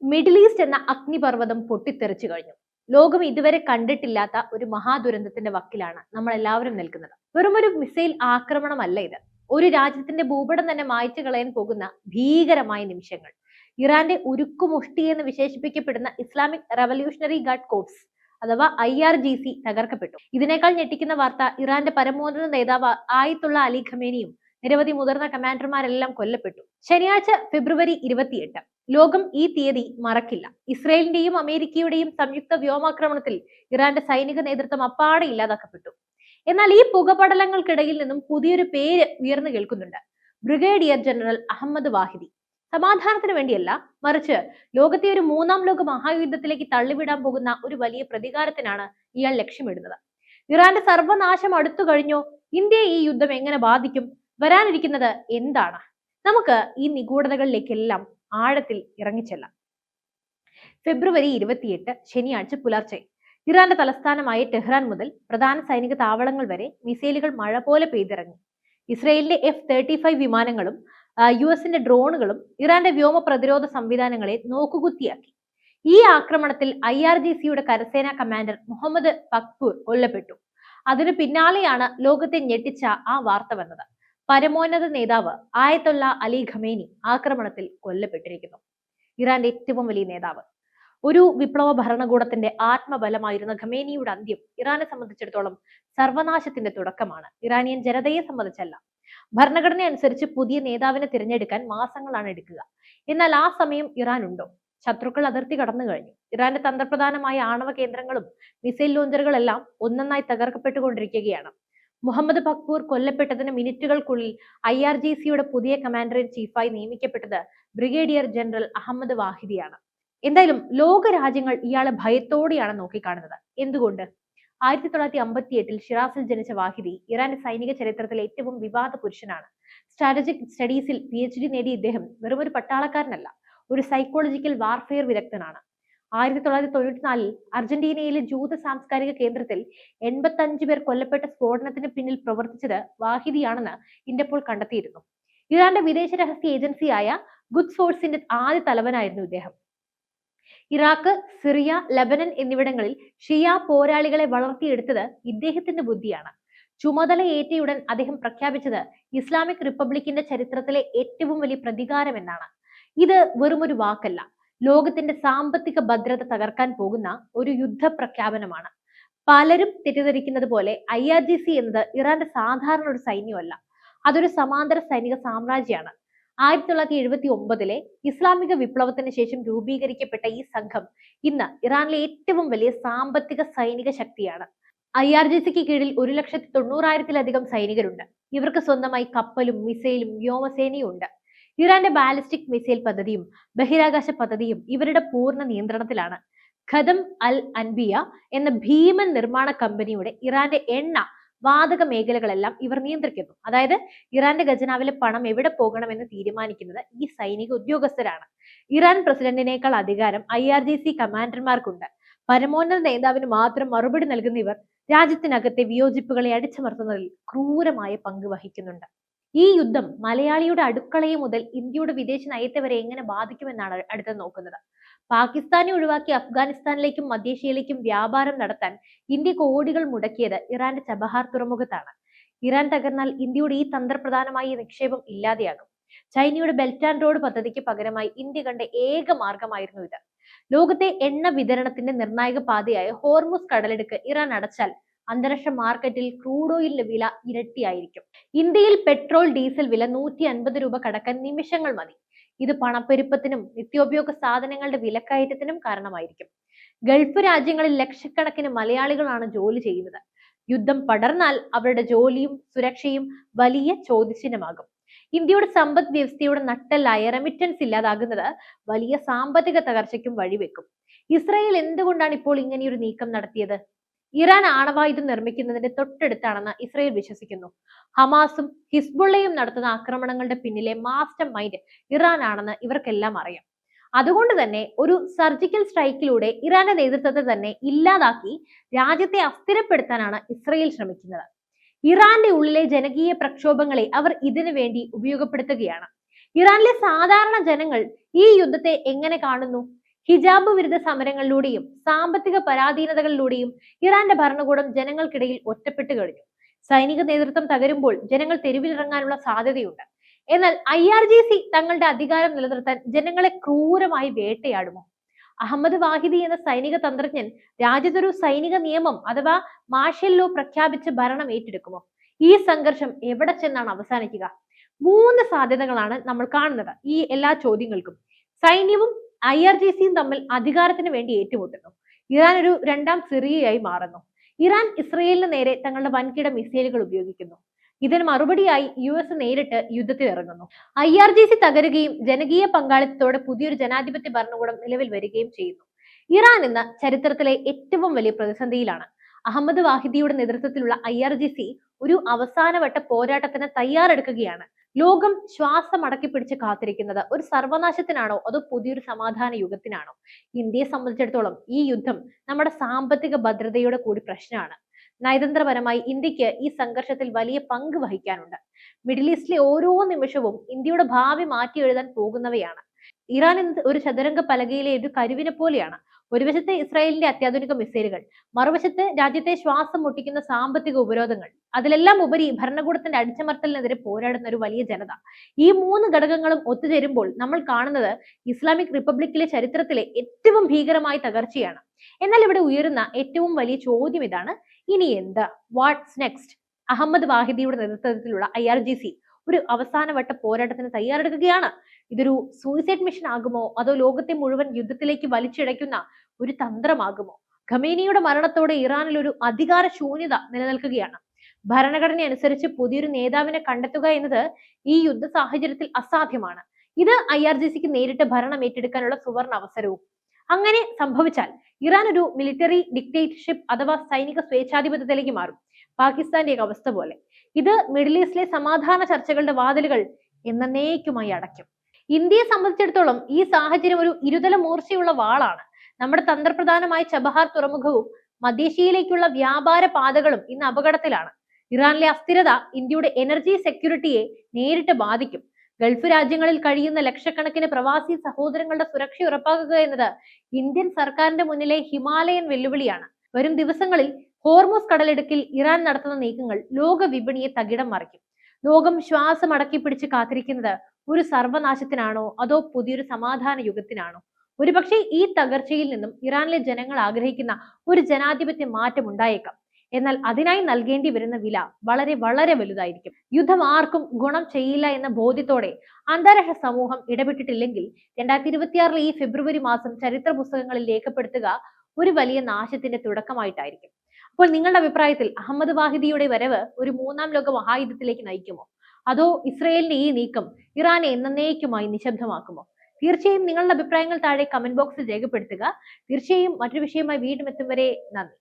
Middle east എന്ന അഗ്നിപർവ്വതം പൊട്ടിത്തെറിച്ചു കഴിഞ്ഞു. ലോകം ഇതുവരെ കണ്ടിട്ടില്ലാത്ത ഒരു മഹാദുരന്തത്തിന്റെ വക്കിലാണ് നമ്മൾ എല്ലാവരും നിൽക്കുന്നത്. വെറുമൊരു മിസൈൽ ആക്രമണമല്ല ഇത്. ഒരു രാജ്യത്തിന്റെ ഭൂപടം തന്നെ മായ്ച്ചു കളയാൻ പോകുന്ന ഭീകരമായ നിമിഷങ്ങൾ. ഇറാന്റെ ഉരുക്കുമുഷ്ടി എന്ന് വിശേഷിപ്പിക്കപ്പെടുന്ന ഇസ്ലാമിക് റവല്യൂഷണറി ഗാർഡ് കോർപ്സ് അഥവാ IRGC തകർക്കപ്പെട്ടു. ഇതിനേക്കാൾ ഞെട്ടിക്കുന്ന വാർത്ത, ഇറാന്റെ പരമോന്നത നേതാവ് ആയത്തുള്ള അലി ഖമേനിയും നിരവധി മുതിർന്ന കമാൻഡർമാരെല്ലാം കൊല്ലപ്പെട്ടു. ശനിയാഴ്ച ഫെബ്രുവരി 28. ലോകം ഈ തീയതി മറക്കില്ല. ഇസ്രയേലിന്റെയും അമേരിക്കയുടെയും സംയുക്ത വ്യോമാക്രമണത്തിൽ ഇറാന്റെ സൈനിക നേതൃത്വം അപ്പാടെ ഇല്ലാതാക്കപ്പെട്ടു. എന്നാൽ ഈ പുകപടലങ്ങൾക്കിടയിൽ നിന്നും പുതിയൊരു പേര് ഉയർന്നു കേൾക്കുന്നുണ്ട്: ബ്രിഗേഡിയർ ജനറൽ അഹമ്മദ് വാഹിദി. സമാധാനത്തിന് വേണ്ടിയല്ല, മറിച്ച് ലോകത്തെ ഒരു മൂന്നാം ലോക മഹായുദ്ധത്തിലേക്ക് തള്ളിവിടാൻ പോകുന്ന ഒരു വലിയ പ്രതികാരത്തിനാണ് ഇയാൾ ലക്ഷ്യമിടുന്നത്. ഇറാന്റെ സർവനാശം അടുത്തു കഴിഞ്ഞോ? ഇന്ത്യയെ ഈ യുദ്ധം എങ്ങനെ ബാധിക്കും? വരാനിരിക്കുന്നത് എന്താണ്? നമുക്ക് ഈ നിഗൂഢതകളിലേക്കെല്ലാം ആഴത്തിൽ ഇറങ്ങിച്ചെല്ലാം. ഫെബ്രുവരി 28 ശനിയാഴ്ച പുലർച്ചെ ഇറാന്റെ തലസ്ഥാനമായ ടെഹ്റാൻ മുതൽ പ്രധാന സൈനിക താവളങ്ങൾ വരെ മിസൈലുകൾ മഴ പോലെ പെയ്തിറങ്ങി. ഇസ്രയേലിന്റെ F-35 വിമാനങ്ങളും US-ന്റെ ഡ്രോണുകളും ഇറാന്റെ വ്യോമ പ്രതിരോധ സംവിധാനങ്ങളെ നോക്കുകുത്തിയാക്കി. ഈ ആക്രമണത്തിൽ IRGC-യുടെ കരസേനാ കമാൻഡർ മുഹമ്മദ് പക്പൂർ കൊല്ലപ്പെട്ടു. അതിനു പിന്നാലെയാണ് ലോകത്തെ ഞെട്ടിച്ച ആ വാർത്ത വന്നത്: പരമോന്നത നേതാവ് ആയത്തുള്ള അലി ഖമേനി ആക്രമണത്തിൽ കൊല്ലപ്പെട്ടിരിക്കുന്നു. ഇറാന്റെ ഏറ്റവും വലിയ നേതാവ്, ഒരു വിപ്ലവ ഭരണകൂടത്തിന്റെ ആത്മബലമായിരുന്ന ഖമേനിയുടെ അന്ത്യം ഇറാനെ സംബന്ധിച്ചിടത്തോളം സർവനാശത്തിന്റെ തുടക്കമാണ്. ഇറാനിയൻ ജനതയെ സംബന്ധിച്ചല്ല. ഭരണഘടന അനുസരിച്ച് പുതിയ നേതാവിനെ തിരഞ്ഞെടുക്കാൻ മാസങ്ങളാണ് എടുക്കുക. എന്നാൽ ആ സമയം ഇറാൻ ഉണ്ടോ? ശത്രുക്കൾ അതിർത്തി കടന്നു കഴിഞ്ഞു. ഇറാന്റെ തന്ത്രപ്രധാനമായ ആണവ കേന്ദ്രങ്ങളും മിസൈൽ ലോഞ്ചറുകളെല്ലാം ഒന്നൊന്നായി തകർക്കപ്പെട്ടുകൊണ്ടിരിക്കുകയാണ്. മുഹമ്മദ് പക്പൂർ കൊല്ലപ്പെട്ടതിന് മിനിറ്റുകൾക്കുള്ളിൽ IRGC-യുടെ പുതിയ കമാൻഡർ ഇൻ ചീഫായി നിയമിക്കപ്പെട്ടത് ബ്രിഗേഡിയർ ജനറൽ അഹമ്മദ് വാഹിദിയാണ്. എന്തായാലും ലോക രാജ്യങ്ങൾ ഇയാളെ ഭയത്തോടെയാണ് നോക്കിക്കാണുന്നത്. എന്തുകൊണ്ട്? 1958 ഷിറാസിൽ ജനിച്ച വാഹിദി ഇറാന്റെ സൈനിക ചരിത്രത്തിലെ ഏറ്റവും വിവാദ പുരുഷനാണ്. സ്ട്രാറ്റജിക് സ്റ്റഡീസിൽ PhD നേടിയ ഇദ്ദേഹം വെറുമൊരു പട്ടാളക്കാരനല്ല, ഒരു സൈക്കോളജിക്കൽ വാർഫെയർ വിദഗ്ധനാണ്. 1994 അർജന്റീനയിലെ ജൂത സാംസ്കാരിക കേന്ദ്രത്തിൽ 85 പേർ കൊല്ലപ്പെട്ട സ്ഫോടനത്തിന് പിന്നിൽ പ്രവർത്തിച്ചത് വാഹിദിയാണെന്ന് ഇന്റർപോൾ കണ്ടെത്തിയിരുന്നു. ഇറാന്റെ വിദേശ രഹസ്യ ഏജൻസിയായ ഖുദ്സ് ഫോഴ്സിന്റെ ആദ്യ തലവനായിരുന്നു ഇദ്ദേഹം. ഇറാഖ്, സിറിയ, ലബനൻ എന്നിവിടങ്ങളിൽ ഷിയ പോരാളികളെ വളർത്തിയെടുത്തത് ഇദ്ദേഹത്തിന്റെ ബുദ്ധിയാണ്. ചുമതല ഏറ്റയുടൻ അദ്ദേഹം പ്രഖ്യാപിച്ചത് ഇസ്ലാമിക് റിപ്പബ്ലിക്കിന്റെ ചരിത്രത്തിലെ ഏറ്റവും വലിയ പ്രതികാരം എന്നാണ്. ഇത് വെറുമൊരു വാക്കല്ല, ലോകത്തിന്റെ സാമ്പത്തിക ഭദ്രത തകർക്കാൻ പോകുന്ന ഒരു യുദ്ധ പ്രഖ്യാപനമാണ്. പലരും തെറ്റിദ്ധരിക്കുന്നത് പോലെ IRGC എന്നത് ഇറാന്റെ സാധാരണ ഒരു സൈന്യമല്ല, അതൊരു സമാന്തര സൈനിക സാമ്രാജ്യമാണ്. 1979 ഇസ്ലാമിക വിപ്ലവത്തിന് ശേഷം രൂപീകരിക്കപ്പെട്ട ഈ സംഘം ഇന്ന് ഇറാനിലെ ഏറ്റവും വലിയ സാമ്പത്തിക സൈനിക ശക്തിയാണ്. IRGC-ക്ക് കീഴിൽ 1,90,000-ലധികം സൈനികരുണ്ട്. ഇവർക്ക് സ്വന്തമായി കപ്പലും മിസൈലും വ്യോമസേനയും ഉണ്ട്. ഇറാന്റെ ബാലിസ്റ്റിക് മിസൈൽ പദ്ധതിയും ബഹിരാകാശ പദ്ധതിയും ഇവരുടെ പൂർണ്ണ നിയന്ത്രണത്തിലാണ്. ഖദം അൽ അൻബിയ എന്ന ഭീമൻ നിർമ്മാണ കമ്പനിയുടെ ഇറാന്റെ എണ്ണ, വാതക മേഖലകളെല്ലാം ഇവർ നിയന്ത്രിക്കുന്നു. അതായത് ഇറാന്റെ ഖജനാവിലെ പണം എവിടെ പോകണമെന്ന് തീരുമാനിക്കുന്നത് ഈ സൈനിക ഉദ്യോഗസ്ഥരാണ്. ഇറാൻ പ്രസിഡന്റിനേക്കാൾ അധികാരം IRGC കമാൻഡർമാർക്കുണ്ട്. പരമോന്നത നേതാവിന് മാത്രം മറുപടി നൽകുന്ന ഇവർ രാജ്യത്തിനകത്തെ വിയോജിപ്പുകളെ അടിച്ചമർത്തുന്നതിൽ ക്രൂരമായ പങ്ക് വഹിക്കുന്നുണ്ട്. ഈ യുദ്ധം മലയാളിയുടെ അടുക്കളയെ മുതൽ ഇന്ത്യയുടെ വിദേശ നയത്തെ വരെ എങ്ങനെ ബാധിക്കുമെന്നാണ് അടുത്തത് നോക്കുന്നത്. പാകിസ്ഥാനെ ഒഴിവാക്കി അഫ്ഗാനിസ്ഥാനിലേക്കും മധ്യേഷ്യയിലേക്കും വ്യാപാരം നടത്താൻ ഇന്ത്യ കോടികൾ മുടക്കിയത് ഇറാന്റെ ചബഹാർ തുറമുഖത്താണ്. ഇറാൻ തകർന്നാൽ ഇന്ത്യയുടെ ഈ തന്ത്രപ്രധാനമായ നിക്ഷേപം ഇല്ലാതെയാകും. ചൈനയുടെ ബെൽറ്റ് ആൻഡ് റോഡ് പദ്ധതിക്ക് പകരമായി ഇന്ത്യ കണ്ട ഏക മാർഗമായിരുന്നു ഇത്. ലോകത്തെ എണ്ണ വിതരണത്തിന്റെ നിർണായക പാതയായ ഹോർമുസ് കടലിടുക്ക് ഇറാൻ അടച്ചാൽ അന്താരാഷ്ട്ര മാർക്കറ്റിൽ ക്രൂഡ് ഓയിലിന്റെ വില ഇരട്ടിയായിരിക്കും. ഇന്ത്യയിൽ പെട്രോൾ, ഡീസൽ വില 150 രൂപ കടക്കാൻ നിമിഷങ്ങൾ മതി. ഇത് പണപ്പെരുപ്പത്തിനും നിത്യോപയോഗ സാധനങ്ങളുടെ വിലക്കയറ്റത്തിനും കാരണമായിരിക്കും. ഗൾഫ് രാജ്യങ്ങളിൽ ലക്ഷക്കണക്കിന് മലയാളികളാണ് ജോലി ചെയ്യുന്നത്. യുദ്ധം പടർന്നാൽ അവരുടെ ജോലിയും സുരക്ഷയും വലിയ ചോദ്യചിഹ്നമാകും. ഇന്ത്യയുടെ സമ്പദ് വ്യവസ്ഥയുടെ നട്ടെല്ലായ റെമിറ്റൻസ് ഇല്ലാതാകുന്നത് വലിയ സാമ്പത്തിക തകർച്ചയ്ക്കും വഴിവെക്കും. ഇസ്രായേൽ എന്തുകൊണ്ടാണ് ഇപ്പോൾ ഇങ്ങനെയൊരു നീക്കം നടത്തിയത്? ഇറാൻ ആണവായുധം നിർമ്മിക്കുന്നതിന്റെ തൊട്ടടുത്താണെന്ന് ഇസ്രായേൽ വിശ്വസിക്കുന്നു. ഹമാസും ഹിസ്ബുള്ളയും നടത്തുന്ന ആക്രമണങ്ങളുടെ പിന്നിലെ മാസ്റ്റർ മൈൻഡ് ഇറാൻ ആണെന്ന് ഇവർക്കെല്ലാം അറിയാം. അതുകൊണ്ട് തന്നെ ഒരു സർജിക്കൽ സ്ട്രൈക്കിലൂടെ ഇറാന്റെ നേതൃത്വത്തെ തന്നെ ഇല്ലാതാക്കി രാജ്യത്തെ അസ്ഥിരപ്പെടുത്താനാണ് ഇസ്രായേൽ ശ്രമിക്കുന്നത്. ഇറാന്റെ ഉള്ളിലെ ജനകീയ പ്രക്ഷോഭങ്ങളെ അവർ ഇതിനു വേണ്ടി ഉപയോഗപ്പെടുത്തുകയാണ്. ഇറാനിലെ സാധാരണ ജനങ്ങൾ ഈ യുദ്ധത്തെ എങ്ങനെ കാണുന്നു? ഹിജാബ് വിരുദ്ധ സമരങ്ങളിലൂടെയും സാമ്പത്തിക പരാധീനതകളിലൂടെയും ഇറാന്റെ ഭരണകൂടം ജനങ്ങൾക്കിടയിൽ ഒറ്റപ്പെട്ടു കഴിഞ്ഞു. സൈനിക നേതൃത്വം തകരുമ്പോൾ ജനങ്ങൾ തെരുവിലിറങ്ങാനുള്ള സാധ്യതയുണ്ട്. എന്നാൽ IRGC തങ്ങളുടെ അധികാരം നിലനിർത്താൻ ജനങ്ങളെ ക്രൂരമായി വേട്ടയാടുമോ? അഹമ്മദ് വാഹിദി എന്ന സൈനിക തന്ത്രജ്ഞൻ രാജ്യത്തൊരു സൈനിക നിയമം അഥവാ മാർഷ്യൽ ലോ പ്രഖ്യാപിച്ച് ഭരണം ഏറ്റെടുക്കുമോ? ഈ സംഘർഷം എവിടെ ചെന്നാണ് അവസാനിക്കുക? 3 സാധ്യതകളാണ് നമ്മൾ കാണുന്നത് ഈ എല്ലാ ചോദ്യങ്ങൾക്കും. സൈന്യവും IRGCയും തമ്മിൽ അധികാരത്തിന് വേണ്ടി ഏറ്റുമുട്ടുന്നു. ഇറാൻ ഒരു 2ാം സിറിയയായി മാറുന്നു. ഇറാൻ ഇസ്രയേലിന് നേരെ തങ്ങളുടെ വൻകിട മിസൈലുകൾ ഉപയോഗിക്കുന്നു. ഇതിന് മറുപടിയായി US നേരിട്ട് യുദ്ധത്തിൽ ഇറങ്ങുന്നു. IRGC തകരുകയും ജനകീയ പങ്കാളിത്തത്തോടെ പുതിയൊരു ജനാധിപത്യ ഭരണകൂടം നിലവിൽ വരികയും ചെയ്യുന്നു. ഇറാൻ ഇന്ന് ചരിത്രത്തിലെ ഏറ്റവും വലിയ പ്രതിസന്ധിയിലാണ്. അഹമ്മദ് വാഹിദിയുടെ നേതൃത്വത്തിലുള്ള IRGC ഒരു അവസാനവട്ട പോരാട്ടത്തിന് തയ്യാറെടുക്കുകയാണ്. ലോകം ശ്വാസം അടക്കി പിടിച്ച് കാത്തിരിക്കുന്നത് ഒരു സർവനാശത്തിനാണോ അതോ പുതിയൊരു സമാധാന യുഗത്തിനാണോ? ഇന്ത്യയെ സംബന്ധിച്ചിടത്തോളം ഈ യുദ്ധം നമ്മുടെ സാമ്പത്തിക ഭദ്രതയുടെ കൂടി പ്രശ്നമാണ്. നയതന്ത്രപരമായി ഇന്ത്യക്ക് ഈ സംഘർഷത്തിൽ വലിയ പങ്ക് വഹിക്കാനുണ്ട്. മിഡിൽ ഈസ്റ്റിലെ ഓരോ നിമിഷവും ഇന്ത്യയുടെ ഭാവി മാറ്റി എഴുതാൻ പോകുന്നവയാണ്. ഇറാൻ ഒരു ചതുരംഗ പലകയിലെ ഒരു കരുവിനെ പോലെയാണ്. ഒരു വശത്ത് ഇസ്രായേലിന്റെ അത്യാധുനിക മിസൈലുകൾ, മറുവശത്ത് രാജ്യത്തെ ശ്വാസം മുട്ടിക്കുന്ന സാമ്പത്തിക ഉപരോധങ്ങൾ, അതിലെല്ലാം ഉപരി ഭരണകൂടത്തിന്റെ അടിച്ചമർത്തലിനെതിരെ പോരാടുന്ന ഒരു വലിയ ജനത. ഈ 3 ഘടകങ്ങളും ഒത്തുചേരുമ്പോൾ നമ്മൾ കാണുന്നത് ഇസ്ലാമിക് റിപ്പബ്ലിക്കിലെ ചരിത്രത്തിലെ ഏറ്റവും ഭീകരമായ തകർച്ചയാണ്. എന്നാൽ ഇവിടെ ഉയരുന്ന ഏറ്റവും വലിയ ചോദ്യം ഇതാണ്: ഇനി എന്ത്? What's next? അഹമ്മദ് വാഹിദിയുടെ നേതൃത്വത്തിലുള്ള IRGC ഒരു അവസാനവട്ട പോരാട്ടത്തിന് തയ്യാറെടുക്കുകയാണ്. ഇതൊരു സൂയിസൈഡ് മിഷൻ ആകുമോ അതോ ലോകത്തെ മുഴുവൻ യുദ്ധത്തിലേക്ക് വലിച്ചിഴയ്ക്കുന്ന ഒരു തന്ത്രമാകുമോ? ഖമേനിയുടെ മരണത്തോടെ ഇറാനിൽ ഒരു അധികാര ശൂന്യത നിലനിൽക്കുകയാണ്. ഭരണഘടന അനുസരിച്ച് പുതിയൊരു നേതാവിനെ കണ്ടെത്തുക എന്നത് ഈ യുദ്ധ സാഹചര്യത്തിൽ അസാധ്യമാണ്. ഇത് IRGCക്ക് നേരിട്ട് ഭരണം ഏറ്റെടുക്കാനുള്ള സുവർണ അവസരവും. അങ്ങനെ സംഭവിച്ചാൽ ഇറാൻ ഒരു മിലിറ്ററി ഡിക്റ്റേറ്റർഷിപ്പ് അഥവാ സൈനിക സ്വേച്ഛാധിപത്യത്തിലേക്ക് മാറും. പാകിസ്ഥാന്റെ അവസ്ഥ പോലെ. ഇത് മിഡിൽ ഈസ്റ്റിലെ സമാധാന ചർച്ചകളുടെ വാതിലുകൾ എന്നേക്കുമായി അടയ്ക്കും. ഇന്ത്യയെ സംബന്ധിച്ചിടത്തോളം ഈ സാഹചര്യം ഒരു ഇരുതല മൂർച്ചയുള്ള വാളാണ്. നമ്മുടെ തന്ത്രപ്രധാനമായ ചബഹാർ തുറമുഖവും മധ്യേഷ്യയിലേക്കുള്ള വ്യാപാര പാതകളും ഇന്ന് അപകടത്തിലാണ്. ഇറാനിലെ അസ്ഥിരത ഇന്ത്യയുടെ എനർജി സെക്യൂരിറ്റിയെ നേരിട്ട് ബാധിക്കും. ഗൾഫ് രാജ്യങ്ങളിൽ കഴിയുന്ന ലക്ഷക്കണക്കിന് പ്രവാസി സഹോദരങ്ങളുടെ സുരക്ഷ ഉറപ്പാക്കുക എന്നത് ഇന്ത്യൻ സർക്കാരിന്റെ മുന്നിലെ ഹിമാലയൻ വെല്ലുവിളിയാണ്. വരും ദിവസങ്ങളിൽ ഹോർമൂസ് കടലിടുക്കിൽ ഇറാൻ നടത്തുന്ന നീക്കങ്ങൾ ലോക വിപണിയെ തകിടം മറിക്കും. ലോകം ശ്വാസം അടക്കി പിടിച്ച് കാത്തിരിക്കുന്നത് ഒരു സർവനാശത്തിനാണോ അതോ പുതിയൊരു സമാധാന യുഗത്തിനാണോ? ഒരുപക്ഷെ ഈ തകർച്ചയിൽ നിന്നും ഇറാനിലെ ജനങ്ങൾ ആഗ്രഹിക്കുന്ന ഒരു ജനാധിപത്യ മാറ്റം ഉണ്ടായേക്കാം. എന്നാൽ അതിനായി നൽകേണ്ടി വരുന്ന വില വളരെ വളരെ വലുതായിരിക്കും. യുദ്ധം ആർക്കും ഗുണം ചെയ്യില്ല എന്ന ബോധ്യത്തോടെ അന്താരാഷ്ട്ര സമൂഹം ഇടപെട്ടിട്ടില്ലെങ്കിൽ 2026 ഈ ഫെബ്രുവരി മാസം ചരിത്ര പുസ്തകങ്ങളിൽ രേഖപ്പെടുത്തുക ഒരു വലിയ നാശത്തിന്റെ തുടക്കമായിട്ടായിരിക്കും. അപ്പോൾ നിങ്ങളുടെ അഭിപ്രായത്തിൽ അഹമ്മദ് വാഹിദിയുടെ വരവ് ഒരു 3ാം ലോക മഹായുദ്ധത്തിലേക്ക് നയിക്കുമോ അതോ ഇസ്രയേലിന്റെ ഈ നീക്കം ഇറാനെ എന്നേക്കുമായി നിശബ്ദമാക്കുമോ? തീർച്ചയായും നിങ്ങളുടെ അഭിപ്രായങ്ങൾ താഴെ കമന്റ് ബോക്സിൽ രേഖപ്പെടുത്തുക. തീർച്ചയായും മറ്റൊരു വിഷയമായി വീണ്ടും എത്തും വരെ നന്ദി.